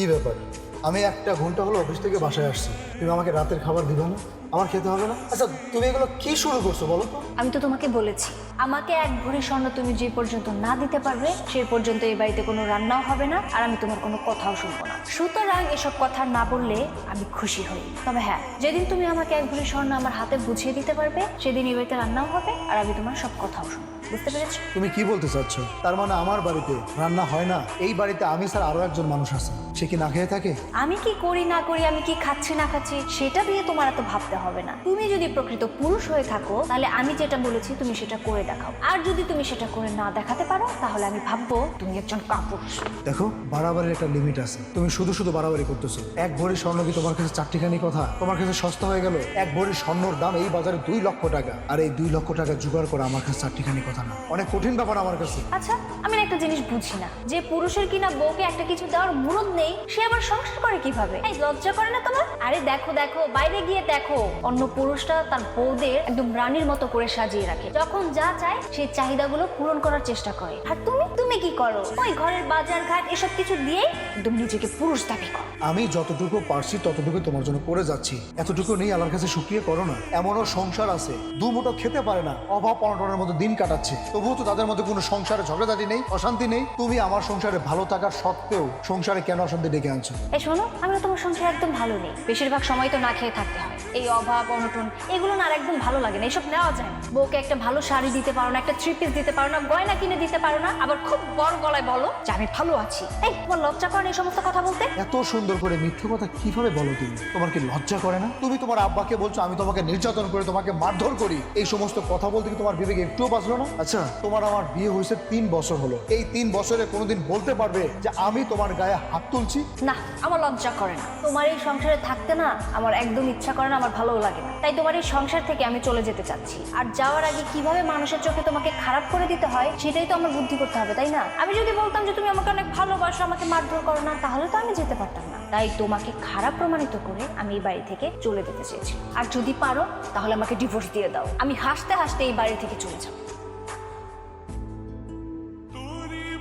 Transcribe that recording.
কি ব্যাপার? আমি একটা ঘন্টা হলো অফিস থেকে বাসায় আসছি, তুমি আমাকে রাতের খাবার দিবে না? আমার খেতে হবে না? আচ্ছা, তুমি এগুলো কি শুরু করছো বলো তো? আমি তো তোমাকে বলেছি আমাকে এক ভরি স্বর্ণ তুমি যে পর্যন্ত না দিতে পারবে সেই পর্যন্ত এই বাড়িতে কোনো রান্নাও হবে না, আর আমি তোমার কোনো কথাও শুনবো না। সুতরাং এসব কথা না বললে আমি খুশি হই। তবে হ্যাঁ, যেদিন তুমি আমাকে এক ভরি স্বর্ণ আমার হাতে বুঝিয়ে দিতে পারবে সেদিন এই বাড়িতে রান্নাও হবে আর আমি তোমার সব কথাও শুনবো। বুঝতে পেরেছো? তুমি কি বলতে চাচ্ছ? তার মানে আমার বাড়িতে রান্না হয় না? এই বাড়িতে আমি ছাড়া আরো একজন মানুষ আছে, সে কি না খেয়ে থাকে? আমি কি করি না করি, আমি কি খাচ্ছি না খাচ্ছি সেটা দিয়ে তোমার এত ভাবতে হবে না। তুমি যদি প্রকৃত পুরুষ হয়ে থাকো তাহলে আমি যেটা বলেছি তুমি সেটা করে দেখাও, আর যদি তুমি সেটা করে না দেখাতে পারো তাহলে আমি ভাববো তুমি একজন কাপুরুষ। দেখো, বাড়াবাড়ির একটা লিমিট আছে। তুমি শুধু শুধু বাড়াবাড়ি করতেছো। এক ভরি স্বর্ণ কি তোমার কাছে চারটিখানি কথা? তোমার কাছে সস্তা হয়ে গেল? এক ভরি স্বর্ণর দাম এই বাজারে 2 লক্ষ টাকা, আর এই 2 লক্ষ টাকা জোগাড় করা আমার কাছে চারটিখানি কথা না, অনেক কঠিন ব্যাপার আমার কাছে। আচ্ছা, আমি না একটা জিনিস বুঝি না, যে পুরুষের কিনা বউকে একটা কিছু দেওয়ার মুরদ নেই সে আবার সংসার করে কিভাবে? এই লজ্জা করে না তোমার? আরে দেখো দেখো, বাইরে গিয়ে দেখো, অন্য পুরুষরা তার বউদের একদম রানীর মতো করে সাজিয়ে রাখে, যখন যা চায় সেই চাহিদাগুলো পূরণ করার চেষ্টা করে। আর তুমি তুমি কি করো? ওই ঘরের বাজার ঘাট এসব কিছু দিয়ে একদম নিজেকে পুরুষ দাবি করো। আমি যতটুকু পারছি ততটুকু তোমার জন্য করে যাচ্ছি। এতটুকু নেই আল্লাহর কাছে শুকরিয়া করো না? এমনও সংসার আছে দুমুঠো খেতে পারে না, অভাব অনটনের মতো দিন কাটাচ্ছে, তবুও তো তাদের মধ্যে কোনো সংসারে ঝগড়াঝাটি নেই, অশান্তি নেই। তুমি আমার সংসারে ভালো থাকার সত্ত্বেও সংসারে কেন অশান্তি ডেকে আনছো? এই শোনো, আমি না তোমার সংসার একদম ভালো নেই, বেশিরভাগ সময় তো না খেয়ে থাকতে হয়। এই অভাব অনটন এগুলো না আর একদম ভালো লাগে না, এসব নেওয়া যায় না। বউকে একটা ভালো শাড়ি দিতে পারো না, একটা 3 পিস দিতে পারো না, গয়না কিনে দিতে পারো না, আবার খুব বড় গলায় বলো যে আমি ভালো আছি। এই তোমার লজ্জা করে না এই সমস্ত কথা বলতে? এত সুন্দর করে মিথ্যে কথা কিভাবে বলো তুমি? তোমার কি লজ্জা করে না? তুমি তোমার আব্বাকে বলছো আমি তোমাকে নির্যাতন করে তোমাকে মারধর করি, এই সমস্ত কথা বলতে কি তোমার বিবেকে একটুও বাঁচলো না? আচ্ছা, তোমার আমার বিয়ে হয়েছে 3 বছর হলো, এই 3 বছরে কোনোদিন বলতে পারবে যে আমি তোমার গায়ে হাত তুলছি? না, আমার লজ্জা করে না। তোমার এই সংসারে থাকতে না আমার একদম ইচ্ছা করে না, আমার ভালোও লাগে না। তাই তোমার এই সংসার থেকে আমি চলে যেতে চাচ্ছি। আর যাওয়ার আগে কিভাবে মানুষের চোখে তোমাকে খারাপ করে দিতে হয় সেটাই তো আমার বুদ্ধি করতে হবে, তাই না? আমি যদি বলতাম যে তুমি আমাকে অনেক ভালোবাসো, আমাকে মারধর করো না, তাহলে তো আমি যেতে পারতাম না। তাই তোমাকে খারাপ প্রমাণিত করে আমি এই বাড়ি থেকে চলে যেতে চেয়েছি। আর যদি পারো তাহলে আমাকে ডিভোর্স দিয়ে দাও, আমি হাসতে হাসতে এই বাড়ি থেকে চলে যাবো।